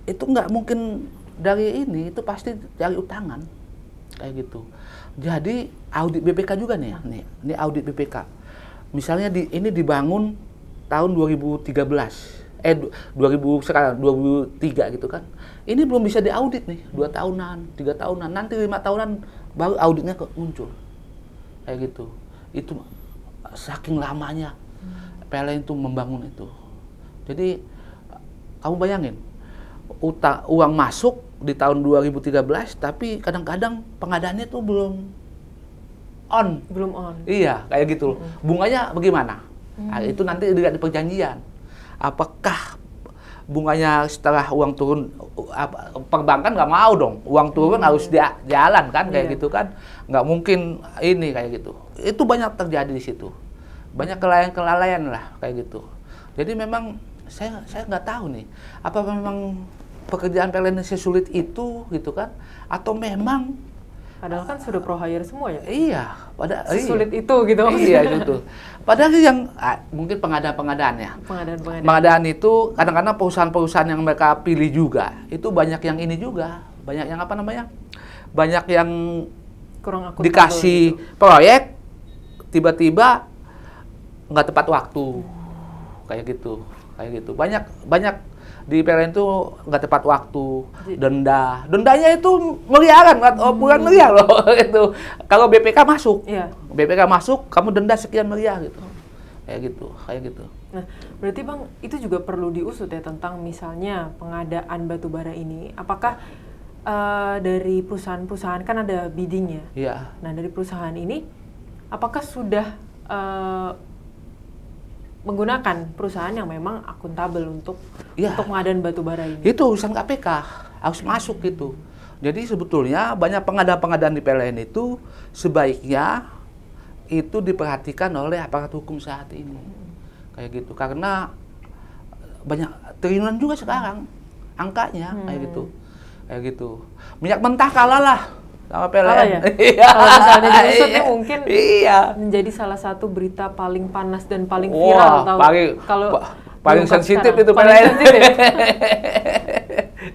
itu nggak mungkin dari ini, itu pasti dari utangan kayak gitu. Jadi audit BPK juga nih ini audit BPK. Misalnya ini dibangun tahun 2013 sekarang 2003 gitu kan. Ini belum bisa diaudit nih, 2 tahunan, 3 tahunan, nanti 5 tahunan baru auditnya muncul. Kayak gitu. Itu saking lamanya PLN itu membangun itu. Jadi kamu bayangin, uang masuk di tahun 2013, tapi kadang-kadang pengadaannya tuh belum on. Belum on. Iya, kayak gitu. Bunganya bagaimana? Nah, itu nanti dilihat di perjanjian. Apakah bunganya setelah uang turun, perbankan nggak mau dong, uang turun harus jalan kan, kayak gitu kan, nggak mungkin ini kayak gitu. Itu banyak terjadi di situ, banyak kelalaian lah kayak gitu. Jadi memang saya nggak tahu nih, apa memang pekerjaan PLN sesulit itu gitu kan, atau memang Padahal kan sudah pro hire semua ya. iya, Sesulit itu gitu. Iya gitu. Padahal yang mungkin pengadaan ya. Pengadaan itu kadang-kadang perusahaan-perusahaan yang mereka pilih juga itu banyak yang ini juga, banyak yang apa namanya, banyak yang kurang akuntabel dikasih gitu. proyek tiba-tiba nggak tepat waktu, kayak gitu. Banyak di PLN itu nggak tepat waktu, dendanya itu miliaran, puluhan miliar loh gitu. Kalau BPK masuk, BPK masuk, kamu denda sekian miliar gitu, kayak gitu. Nah, berarti Bang itu juga perlu diusut ya tentang misalnya pengadaan batu bara ini. Apakah dari perusahaan-perusahaan kan ada bidding-nya? Iya. Nah, dari perusahaan ini, apakah sudah menggunakan perusahaan yang memang akuntabel untuk pengadaan batu bara ini? Itu urusan KPK, harus masuk gitu. Jadi sebetulnya banyak pengadaan-pengadaan di PLN itu sebaiknya itu diperhatikan oleh aparat hukum saat ini. Kayak gitu, karena banyak triliunan juga sekarang angkanya, kayak gitu. Minyak mentah kalah lah sama PLN. Ya? Kalau misalnya diusut nih mungkin menjadi salah satu berita paling panas dan paling viral. Paling sensitif itu PLN.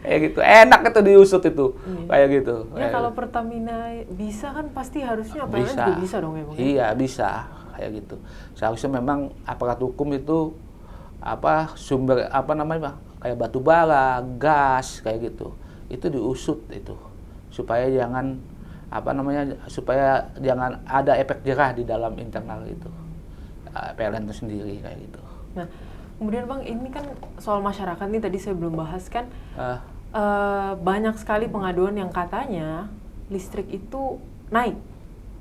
Kayak gitu, enak itu diusut itu, kayak gitu. Ya kalau Pertamina bisa kan pasti harusnya PLN juga bisa dong ya Bang? Iya bisa, kayak gitu. Seharusnya memang aparat hukum itu sumber kayak batu bara, gas, kayak gitu. Itu diusut itu. Supaya jangan ada efek jerah di dalam internal itu PLN itu sendiri, kayak gitu. Nah, kemudian Bang ini kan soal masyarakat nih tadi saya belum bahas kan, banyak sekali pengaduan yang katanya listrik itu naik,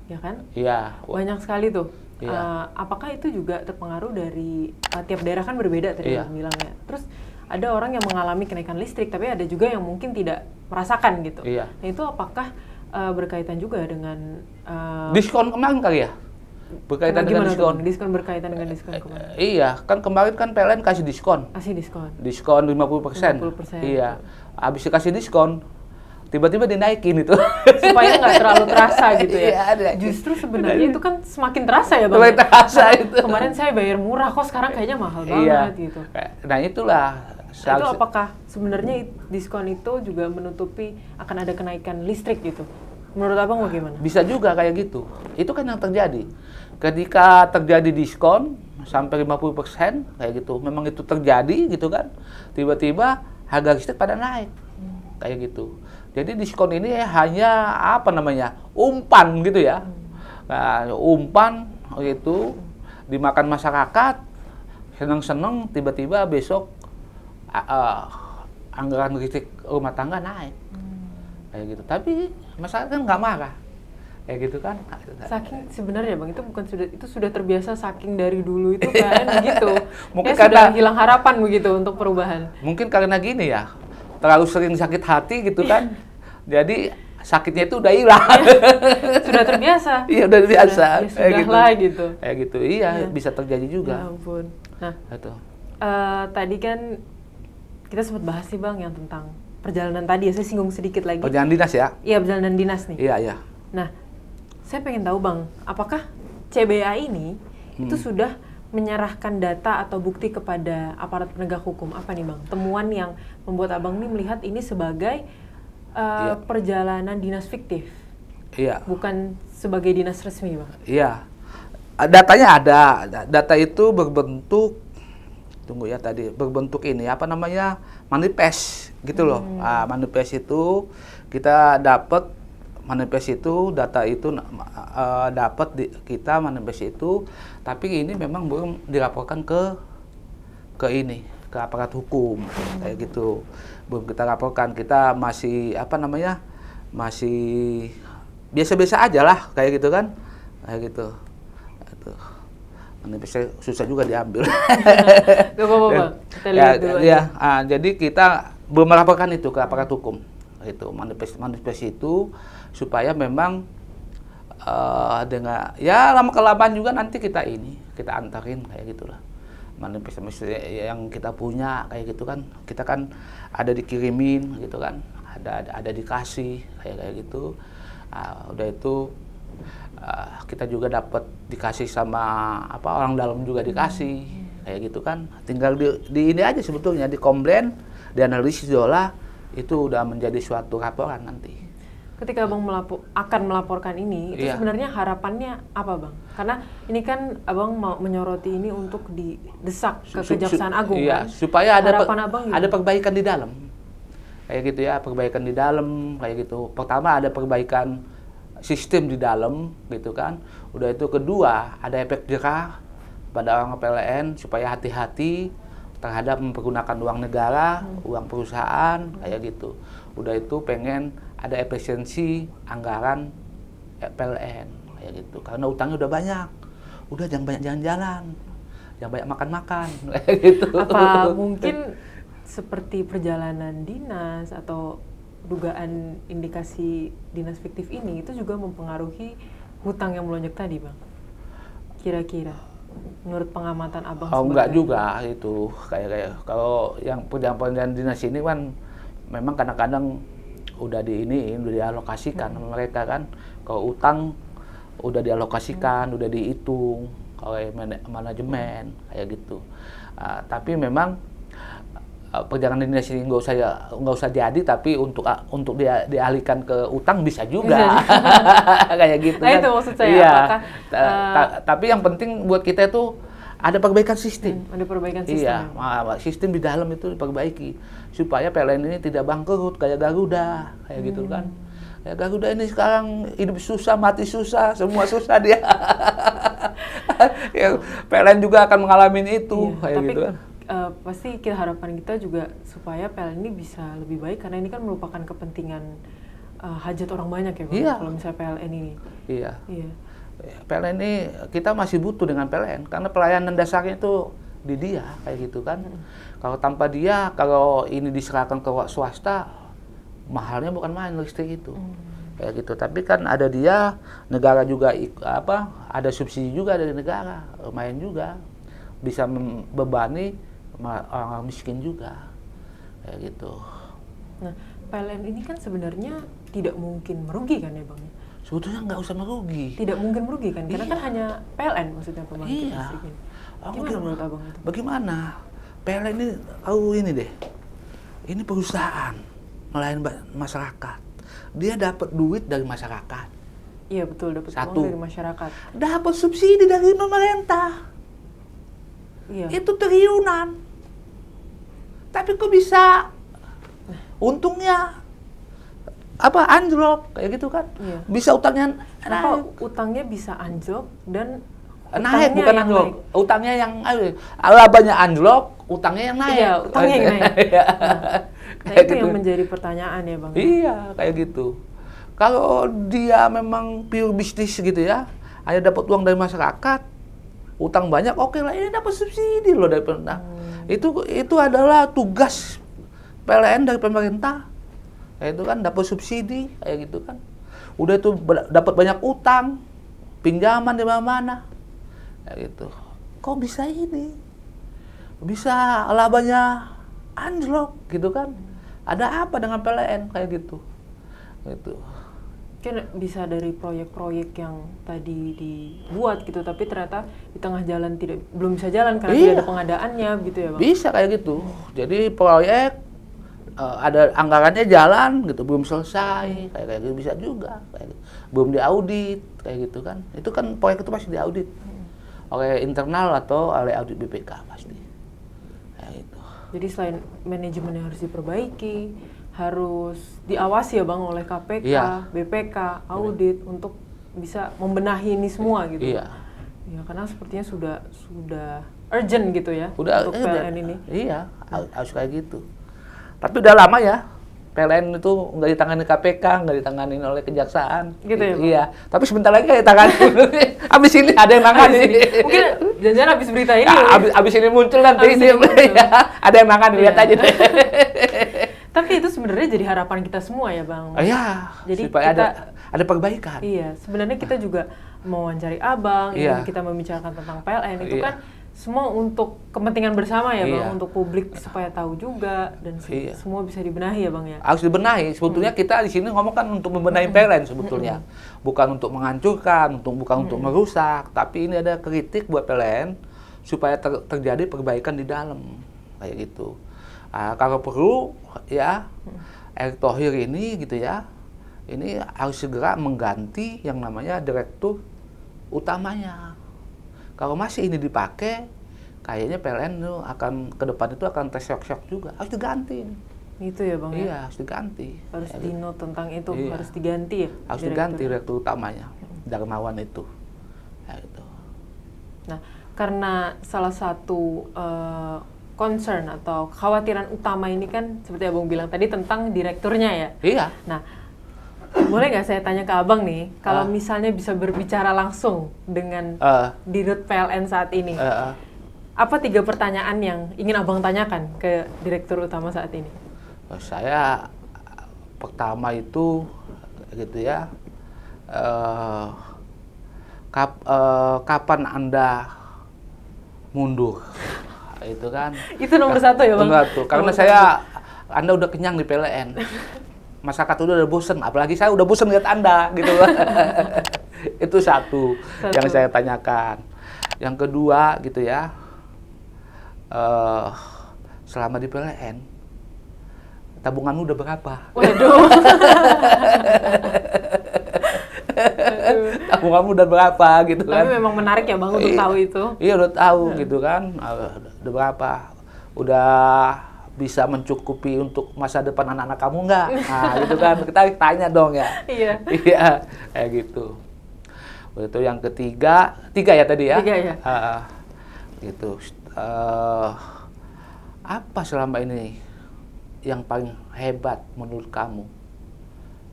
ya kan? Iya. Banyak sekali tuh. Iya. Apakah itu juga terpengaruh dari tiap daerah kan berbeda tadi Bang bilangnya. Terus ada orang yang mengalami kenaikan listrik, tapi ada juga yang mungkin tidak merasakan gitu. Iya. Nah itu apakah berkaitan juga dengan diskon kemarin kali ya? Berkaitan dengan diskon. Diskon berkaitan dengan diskon kemarin. Iya, kan kemarin kan PLN kasih diskon. Kasih diskon. Diskon 50%. 50%. Iya. Habis dikasih diskon, tiba-tiba dinaikin itu. Supaya nggak terlalu terasa gitu ya. Iya, justru sebenarnya itu kan semakin terasa ya Bang. Semakin terasa itu. Kemarin saya bayar murah kok sekarang kayaknya mahal banget gitu. Nah itulah. Itu apakah sebenarnya diskon itu juga menutupi akan ada kenaikan listrik gitu? Menurut Abang bagaimana? Bisa juga kayak gitu. Itu kan yang terjadi. Ketika terjadi diskon sampai 50% kayak gitu, memang itu terjadi gitu kan. Tiba-tiba harga listrik pada naik. Kayak gitu. Jadi diskon ini hanya umpan gitu ya. Nah, umpan gitu dimakan masyarakat, seneng-seneng, tiba-tiba besok anggaran listrik rumah tangga naik. Kayak gitu. Tapi masyarakat kan nggak marah. Kayak gitu kan. Saking sebenarnya Bang itu sudah terbiasa saking dari dulu itu kan begitu. Mungkin sudah hilang harapan begitu untuk perubahan. Mungkin karena gini ya. Terlalu sering sakit hati gitu kan. Jadi sakitnya itu udah hilang. Sudah terbiasa. Iya, udah biasa. Sudah gitu. Kayak gitu. Iya, bisa terjadi juga. Ya ampun. Nah, itu. Tadi kan kita sempat bahas sih Bang yang tentang perjalanan tadi ya, saya singgung sedikit lagi. Perjalanan dinas ya? Iya, perjalanan dinas nih. Iya. Nah, saya pengen tahu Bang, apakah CBA ini itu sudah menyerahkan data atau bukti kepada aparat penegak hukum? Apa nih Bang? Temuan yang membuat Abang nih melihat ini sebagai perjalanan dinas fiktif. Iya. Bukan sebagai dinas resmi Bang. Iya. Datanya ada. Data itu berbentuk tunggu ya tadi berbentuk ini apa namanya manifest gitu loh. Manifest itu kita dapat manifest itu data itu dapat kita manifest itu, tapi ini memang belum dilaporkan ke ini ke aparat hukum kayak gitu, belum kita laporkan, kita masih apa namanya masih biasa-biasa aja lah kayak gitu kan, kayak gitu. Aduh, manifest susah juga diambil. Gak apa-apa Bang, kita lihat dulu aja. Jadi kita belum melaporkan itu ke aparat hukum, itu manifest itu supaya memang dengan ya lama kelamaan juga nanti kita antarin kayak gitulah. Manifest yang kita punya kayak gitu kan, kita kan ada dikirimin gitu kan, ada dikasih kayak gitu. Udah itu kita juga dapat dikasih sama apa orang dalam juga dikasih kayak gitu kan, tinggal di ini aja sebetulnya di komplain, dianalisis diolah, itu udah menjadi suatu laporan nanti. Ketika Abang akan melaporkan ini, itu sebenarnya harapannya apa Bang? Karena ini kan Abang mau menyoroti ini untuk didesak ke Kejaksaan Agung kan? Supaya ada perbaikan di dalam. Kayak gitu ya, perbaikan di dalam kayak gitu. Pertama ada perbaikan sistem di dalam gitu kan. Udah itu kedua ada efek jerah pada orang PLN supaya hati-hati terhadap mempergunakan uang negara, uang perusahaan kayak gitu. Udah itu pengen ada efisiensi anggaran PLN kayak gitu, karena utangnya udah banyak, udah jangan banyak jalan-jalan, jangan banyak makan-makan kayak gitu. Apa mungkin seperti perjalanan dinas atau dugaan indikasi dinas fiktif ini itu juga mempengaruhi hutang yang melonjak tadi Bang? Kira-kira menurut pengamatan Abang? Enggak juga itu kayak kalau yang perjalanan dinas ini kan memang kadang-kadang udah dialokasikan sama mereka kan. Kalau utang udah dialokasikan, udah dihitung oleh manajemen kayak gitu. Tapi memang perjalanan dinas ini nggak usah jadi, tapi untuk dialihkan ke utang bisa juga. Kayak gitu nah, kan. itu maksud saya. Iya. Apakah Tapi yang penting buat kita itu ada perbaikan sistem. Ada perbaikan sistem. Iya, sistem di dalam itu diperbaiki supaya PLN ini tidak bangkrut kayak Garuda, kayak gitu kan. Ya Garuda ini sekarang hidup susah, mati susah, semua susah dia. Ya, PLN juga akan mengalami itu, kayak tapi, gitu kan. Pasti harapan kita juga supaya PLN ini bisa lebih baik, karena ini kan merupakan kepentingan hajat orang banyak ya Bang, kalau misalnya PLN ini. Iya. PLN ini kita masih butuh dengan PLN karena pelayanan dasarnya itu di dia kayak gitu kan. Kalau tanpa dia, kalau ini diserahkan ke swasta, mahalnya bukan main listrik itu. Kayak gitu. Tapi kan ada dia, negara juga ada subsidi juga dari negara, lumayan juga bisa membebani orang miskin juga kayak gitu. Nah, PLN ini kan sebenarnya tidak mungkin merugi kan ya Bang? Sebetulnya nggak usah merugi. Tidak mungkin merugi kan? Karena kan hanya PLN maksudnya pembangkit listrik ini. Gimana menurut Abang itu? Bagaimana? PLN ini ini deh. Ini perusahaan melayani masyarakat. Dia dapat duit dari masyarakat. Iya betul, dapat uang dari masyarakat. Dapat subsidi dari pemerintah. Iya. Itu triliunan. Tapi kok bisa untungnya anjlok kayak gitu kan? Iya. Bisa utangnya utangnya bisa anjlok dan naik, bukan anjlok. Utangnya yang labanya anjlok, utangnya yang naik. Iya, utangnya yang naik. Nah, itu gitu. Yang menjadi pertanyaan ya Bang. Iya, kayak gitu. Kalau dia memang pure bisnis gitu ya, hanya dapat uang dari masyarakat, utang banyak, oke lah, ini dapat subsidi loh dari pemerintah. Itu adalah tugas PLN dari pemerintah. Kayak itu kan dapat subsidi kayak gitu kan. Udah itu dapat banyak utang, pinjaman di mana-mana. Kayak gitu. Kok bisa ini? Bisa labanya anjlok gitu kan? Ada apa dengan PLN kayak gitu? Gitu. Kan bisa dari proyek-proyek yang tadi dibuat gitu, tapi ternyata di tengah jalan belum bisa jalan karena tidak ada pengadaannya gitu ya Bang? Bisa kayak gitu. Jadi proyek ada anggarannya jalan gitu, belum selesai kayak gitu bisa juga, kayak gitu. Belum diaudit kayak gitu kan. Itu kan proyek itu pasti diaudit oleh internal atau oleh audit BPK pasti. Ya, gitu. Jadi selain manajemen yang harus diperbaiki, harus diawasi ya Bang oleh KPK, Iya. BPK, audit untuk bisa membenahi ini semua gitu. Iya. Ya karena sepertinya sudah urgent gitu ya Udah, untuk PLN ini. Iya, harus kayak gitu. Tapi udah lama ya, PLN itu nggak ditangani KPK, nggak ditangani oleh kejaksaan. Gitu ya, Bang? Iya, tapi sebentar lagi kayak ditangani. Abis ini ada yang nangani. Mungkin jangan-jangan habis berita ini. Ya, ya. abis ini muncul nanti Abis ini, ini muncul. ya, ada yang nangani, lihat Iya. aja deh. Tapi itu sebenarnya jadi harapan kita semua ya Bang. Iya, Jadi supaya kita- ada perbaikan. Iya, sebenarnya kita juga mewawancari Abang, Iya. ingin kita membicarakan tentang PLN itu Iya. kan semua untuk kepentingan bersama ya Bang, Iya. untuk publik supaya tahu juga dan Iya. semua bisa dibenahi ya Bang ya. Harus dibenahi. Sebetulnya kita di sini ngomong kan untuk membenahi PLN sebetulnya. Bukan untuk menghancurkan, bukan untuk merusak, tapi ini ada kritik buat PLN supaya terjadi perbaikan di dalam. Kayak gitu. Kalau perlu ya Erick Thohir ini gitu ya. Ini harus segera mengganti yang namanya direktur utamanya. Kalau masih ini dipakai, kayaknya PLN itu akan ke depan itu akan tersyok-syok juga. Harus diganti. Itu ya Bang ya. Iya, harus diganti. Harus Ya, di-note tentang itu, Iya. harus diganti ya. harus direktur. diganti direktur utamanya, Darmawan itu. Ya, gitu. Nah, karena salah satu concern atau kekhawatiran utama ini kan seperti Abang bilang tadi tentang direkturnya ya. Iya. Nah, boleh nggak saya tanya ke Abang nih, kalau Ah. misalnya bisa berbicara langsung dengan Eh, Dirut PLN saat ini, apa 3 pertanyaan yang ingin Abang tanyakan ke Direktur Utama saat ini? saya pertama itu gitu ya. Kapan Anda mundur? Itu kan. Itu nomor 1 ya Bang? Enggak tuh, karena Anda udah kenyang di PLN. Masyarakat udah bosen, apalagi saya udah bosen lihat Anda gitu. Itu satu yang saya tanyakan. Yang kedua gitu ya, selama di PLN tabunganmu udah berapa? Waduh. Tabunganmu udah berapa gitu kan? Tapi memang menarik ya Bang untuk Iya. tahu itu. Iya udah tahu gitu kan, udah berapa? Udah bisa mencukupi untuk masa depan anak-anak kamu nggak? Nah gitu kan, kita tanya dong ya. Iya. Iya, kayak gitu. Itu yang ketiga, 3 ya tadi ya? 3 ya. Gitu. Apa selama ini yang paling hebat menurut kamu?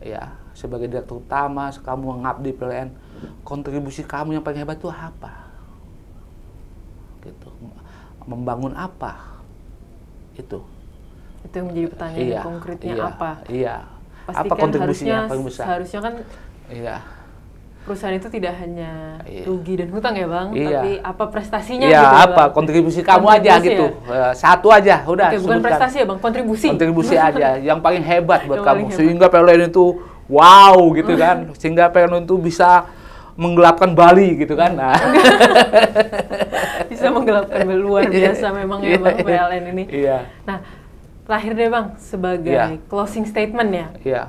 Ya, sebagai direktur utama, kamu mengabdi PLN, kontribusi kamu yang paling hebat itu apa? Gitu. Membangun apa? Itu yang menjadi pertanyaan konkretnya apa? Iya. Pastikan Apa kontribusinya harusnya, paling besar? Seharusnya kan Iya. perusahaan itu tidak hanya Iya. rugi dan hutang ya Bang, Iya. tapi apa prestasinya Iya, gitu ya, apa Bang? kontribusi kamu aja Kontribusi gitu. ya? Satu aja, udah. Oke, bukan sebutkan. prestasi ya Bang, kontribusi. Kontribusi aja, yang paling hebat buat Yang kamu. paling hebat. Sehingga PLN itu wow gitu kan. Sehingga PLN itu bisa menggelapkan Bali gitu kan. Nah. Bisa menggelapkan luar biasa memang ya Bang PLN ini. Iya. Nah, terakhir deh Bang, sebagai Iya. closing statement ya, Iya.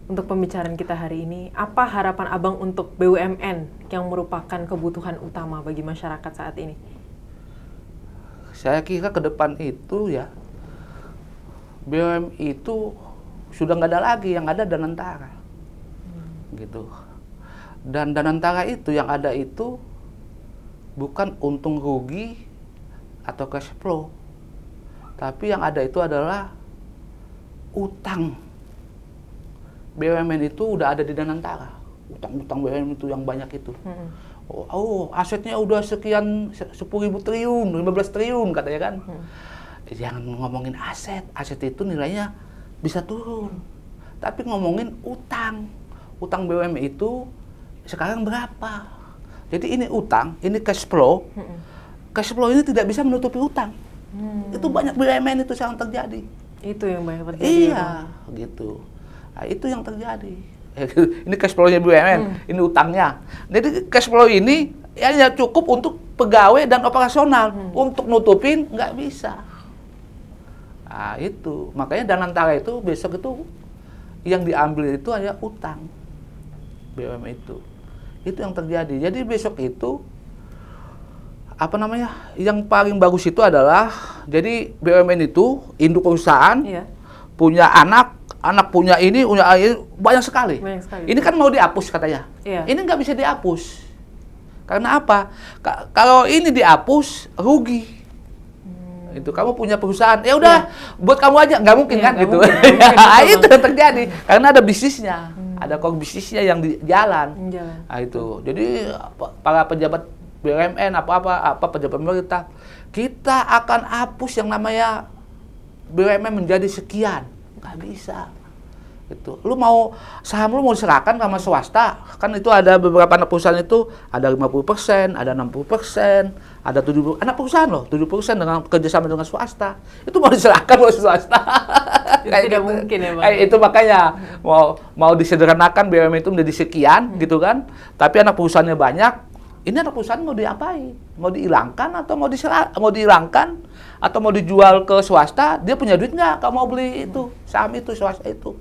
untuk pembicaraan kita hari ini, apa harapan Abang untuk BUMN yang merupakan kebutuhan utama bagi masyarakat saat ini? Saya kira ke depan itu ya, BUMN itu sudah nggak ada lagi, yang ada Danantara. Gitu. Dan Danantara itu yang ada itu bukan untung rugi atau cash flow. Tapi yang ada itu adalah utang. BUMN itu udah ada di Danantara. Utang-utang BUMN itu yang banyak itu. Asetnya udah sekian 10.000 triliun, 15 triliun katanya kan. Jangan ngomongin aset. Aset itu nilainya bisa turun. Tapi ngomongin utang. Utang BUMN itu sekarang berapa? Jadi ini utang, ini cash flow. Cash flow ini tidak bisa menutupi utang. Itu banyak BUMN itu yang terjadi. Itu yang banyak terjadi. Iya, gitu. Nah, itu yang terjadi. Ini cash flow-nya BUMN, ini utangnya. Jadi cash flow ini ya cukup untuk pegawai dan operasional. Untuk nutupin nggak bisa. Nah, itu. Makanya Danantara itu besok itu yang diambil itu hanya utang BUMN itu. Itu yang terjadi. Jadi besok itu Yang paling bagus itu adalah jadi BUMN itu induk perusahaan Iya. punya anak punya ini banyak sekali. Banyak sekali. Ini kan mau dihapus katanya. Iya. Ini nggak bisa dihapus. Karena apa? Kalau ini dihapus rugi. Itu kamu punya perusahaan, ya udah buat kamu aja, nggak mungkin kan nggak gitu. mungkin, betul, Itu yang terjadi karena ada bisnisnya, ada core bisnisnya yang di jalan. Nah, itu. Jadi para pejabat BUMN apa pejabat pemerintah, kita akan hapus yang namanya BUMN menjadi sekian, nggak bisa. Itu. Saham lu mau diserahkan sama swasta, kan itu ada beberapa anak perusahaan itu ada 50%, ada 60%, ada 70%, anak perusahaan loh, 70% dengan kerjasama dengan swasta. Itu mau diserahkan oleh swasta. Tidak mungkin ya, Bang. Itu makanya mau disederhanakan BUMN itu menjadi sekian gitu kan. Tapi anak perusahaannya banyak. Ini anak perusahaan mau diapain? Mau dihilangkan atau mau dihilangkan atau mau dijual ke swasta? Dia punya duit nggak kalau mau beli itu saham itu swasta itu?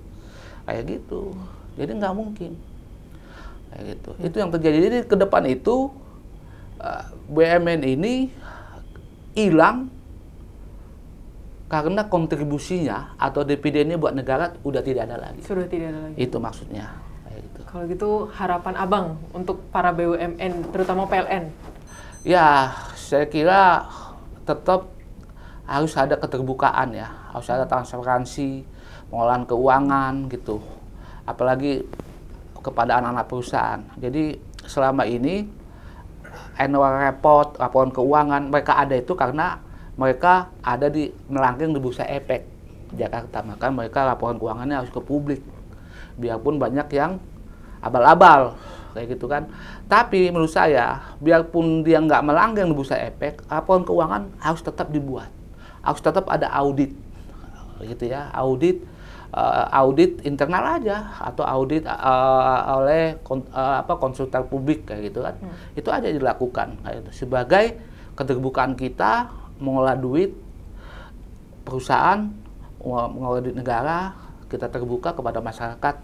Kayak gitu. Jadi nggak mungkin. Kayak gitu. Itu yang terjadi. Jadi ke depan itu BUMN ini hilang karena kontribusinya atau dividennya buat negara udah tidak ada lagi. Sudah tidak ada lagi. Itu maksudnya. Kayak gitu. Kalau gitu harapan Abang untuk para BUMN, terutama PLN? Ya, saya kira tetap harus ada keterbukaan ya. Harus ada transparansi, pengolahan keuangan gitu. Apalagi kepada anak-anak perusahaan. Jadi selama ini annual report, laporan keuangan mereka ada itu karena mereka ada di melangking di Bursa Efek Jakarta. Maka mereka laporan keuangannya harus ke publik. Biarpun banyak yang abal-abal kayak gitu kan. Tapi menurut saya, biarpun dia nggak melanggang di Bursa Efek, laporan keuangan harus tetap dibuat. Harus tetap ada audit. Gitu ya, audit internal aja atau audit oleh konsultan publik kayak gitu kan. Itu aja dilakukan kayak itu. Sebagai keterbukaan kita mengolah duit perusahaan, mengolah duit negara, kita terbuka kepada masyarakat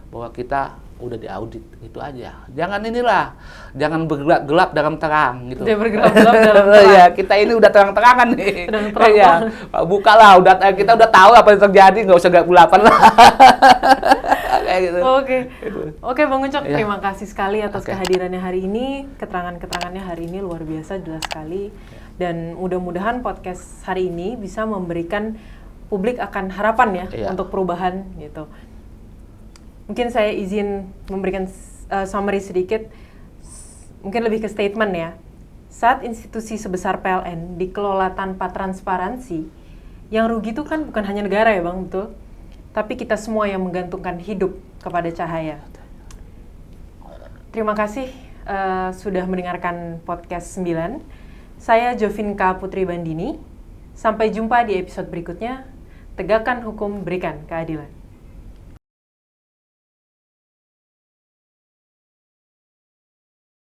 bahwa kita udah diaudit, gitu aja. Jangan bergelap-gelap dalam terang gitu. Jangan bergelap-gelap dalam terang. Ya, kita ini udah terang-terangan nih. Terang-terang. Ya, bukalah, kita udah tahu apa yang terjadi, nggak usah gelap-gelapan lah. Kayak gitu. Oke, Bang Ucok, Ya. terima kasih sekali atas kehadirannya hari ini. Keterangan-keterangannya hari ini luar biasa, jelas sekali. Dan mudah-mudahan podcast hari ini bisa memberikan publik akan harapan ya untuk perubahan gitu. Mungkin saya izin memberikan summary sedikit, mungkin lebih ke statement ya. Saat institusi sebesar PLN dikelola tanpa transparansi, yang rugi itu kan bukan hanya negara ya Bang, betul? Tapi kita semua yang menggantungkan hidup kepada cahaya. Terima kasih sudah mendengarkan podcast 9. Saya Jovinka Putri Bandini. Sampai jumpa di episode berikutnya. Tegakkan hukum, berikan keadilan.